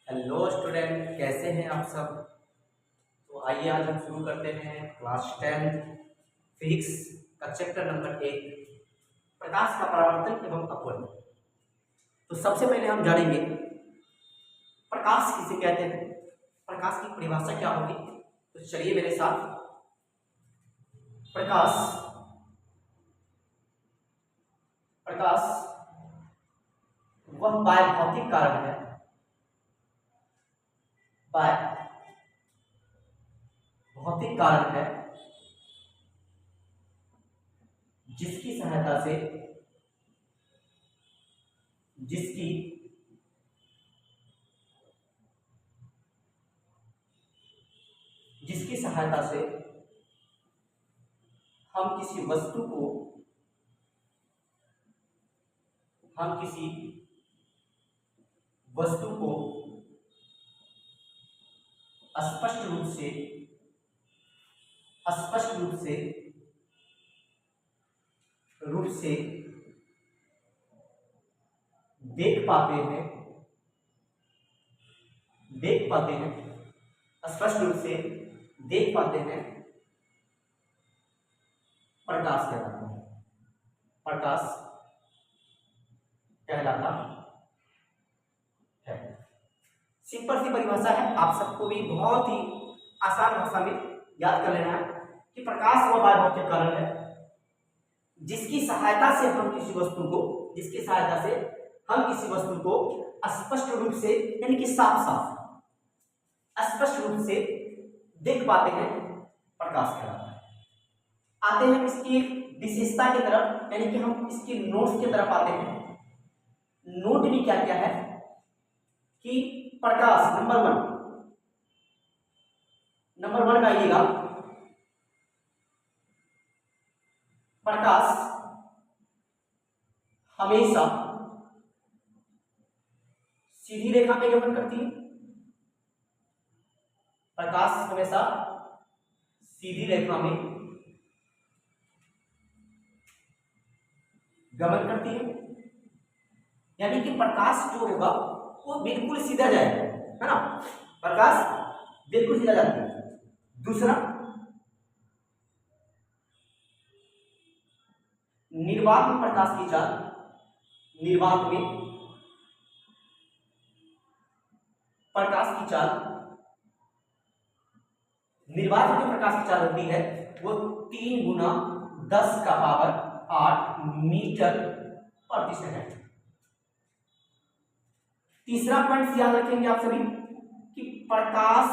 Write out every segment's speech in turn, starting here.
Hello student, कैसे हैं आप सब। तो आइए आज हम शुरू करते हैं क्लास 10 फिजिक्स का चैप्टर नंबर 1, प्रकाश का परावर्तन एवं अपवर्तन। तो सबसे पहले हम जानेंगे प्रकाश किसे कहते हैं, प्रकाश की परिभाषा क्या होगी। तो चलिए मेरे साथ। प्रकाश प्रकाश वह बाह्य कारण है, भौतिक कारण है जिसकी सहायता से जिसकी सहायता से हम किसी वस्तु को स्पष्ट रूप से देख पाते हैं, स्पष्ट रूप से देख पाते हैं, प्रकाश कहलाता है। सिंपल सी परिभाषा है, आप सबको भी बहुत ही आसान भाषा में याद कर लेना है कि प्रकाश वह बाह्य कारण है जिसकी सहायता से हम किसी वस्तु को स्पष्ट रूप से यानी कि साफ स्पष्ट रूप से देख पाते हैं, प्रकाश कहलाता है। आते हैं इसकी विशेषता की तरफ, यानी कि हम इसकी नोट्स की तरफ आते हैं। नोट भी क्या क्या है कि प्रकाश नंबर वन का आइएगा। प्रकाश हमेशा सीधी रेखा में गमन करती है, प्रकाश हमेशा सीधी रेखा में गमन करती है, यानी कि प्रकाश जो होगा वो बिल्कुल सीधा जाएगा, है ना। प्रकाश बिल्कुल सीधा जाती है। दूसरा, निर्वात में प्रकाश की चाल, निर्वात में प्रकाश की चाल होती है वो 3 गुना 10 का पावर 8 मीटर प्रति सेकंड। तीसरा पॉइंट याद रखेंगे आप सभी कि प्रकाश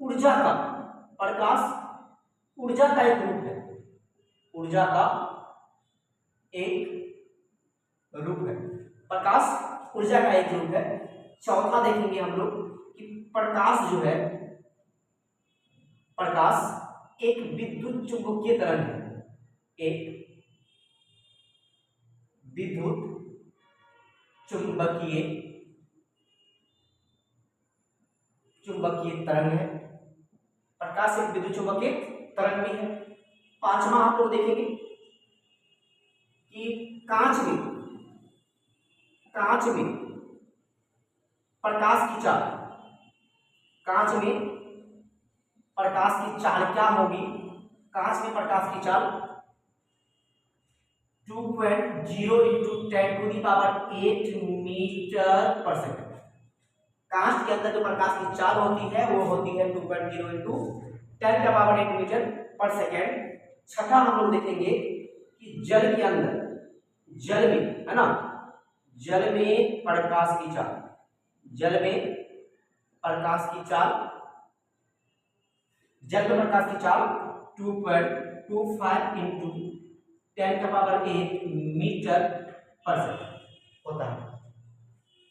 ऊर्जा का एक रूप है, प्रकाश ऊर्जा का एक रूप है। चौथा देखेंगे हम लोग कि प्रकाश जो है, प्रकाश एक विद्युत चुंबकीय तरंग है, एक विद्युत चुंबकीय तरंग है। प्रकाश एक विद्युत चुंबकीय तरंग भी है। पांचवा आप लोग देखेंगे कि कांच में प्रकाश की चाल क्या होगी। कांच में प्रकाश की चाल 2.0 × 10⁸ मीटर पर सेकंड। कांच के अंदर जो प्रकाश की चाल होती है वो होती है 2.0 × 10⁸ मीटर पर सेकंड। छठा हम लोग देखेंगे कि जल के अंदर, जल में प्रकाश की चाल 2.25 × 10⁸ मीटर पर सेकंड होता है।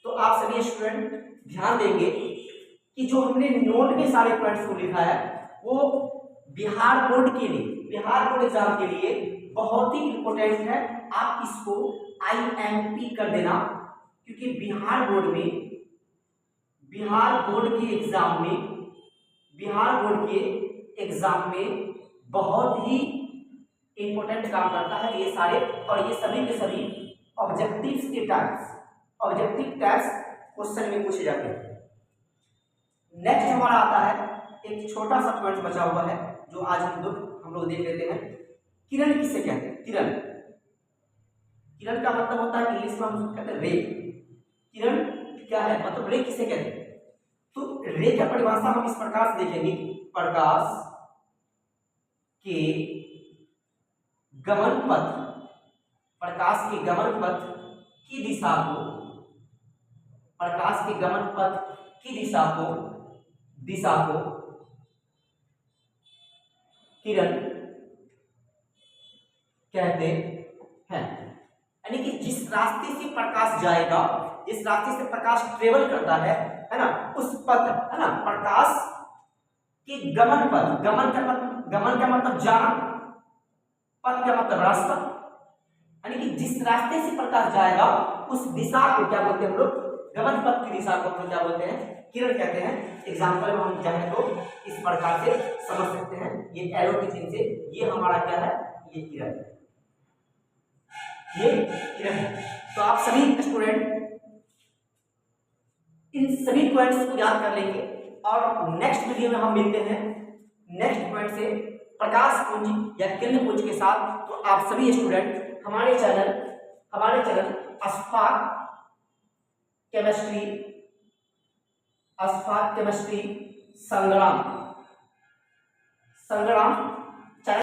तो आप सभी स्टूडेंट ध्यान देंगे कि जो हमने नोट में सारे पॉइंट्स को लिखा है वो बिहार बोर्ड एग्जाम के लिए बहुत ही इंपॉर्टेंट है। आप इसको IMP कर देना, क्योंकि बिहार बोर्ड के एग्जाम में बहुत ही इंपॉर्टेंट काम करता है ये सारे, और ये सभी के सभी ऑब्जेक्टिव्स के टाइप्स ऑब्जेक्टिव टाइप्स क्वेश्चन में पूछे जाते हैं। नेक्स्ट हमारा आता है, एक छोटा सा पॉइंट बचा हुआ है जो आज हम लोग देख लेते हैं। किरण किसे कहते हैं? किरण, किरण का मतलब होता है इंग्लिश में हम कहते हैं रे। किरण क्या है, मतलब रे किसे कहते हैं? तो रे की परिभाषा हम इस प्रकार से देखेंगे, प्रकाश के गमन पथ, प्रकाश के गमन पथ की दिशा को, प्रकाश के गमन पथ की दिशा को किरण कहते हैं। यानी कि जिस रास्ते से प्रकाश जाएगा, जिस रास्ते से प्रकाश ट्रेवल करता है ना, उस पथ, है ना, प्रकाश के गमन पथ, गमन का मतलब जाना, पथ का मतलब रास्ता, यानी कि जिस रास्ते से प्रकाश जाएगा उस दिशा को क्या बोलते हैं हम लोग? गमन पथ की दिशा को हम लोग क्या बोलते हैं? किरण कहते हैं। एग्जाम्पल में हम चाहे तो इस प्रकार से समझ सकते हैं, ये एरो की चिन्ह से, ये हमारा क्या है? ये किरण, ये किरण है। तो आप सभी स्टूडेंट इन सभी पॉइंट्स को याद कर लेंगे और नेक्स्ट वीडियो में हम मिलते हैं नेक्स्ट पॉइंट से, प्रकाश पुंज या किरण पुंज के साथ। तो आप सभी स्टूडेंट हमारे चैनल अशफाक केमिस्ट्री संग्राम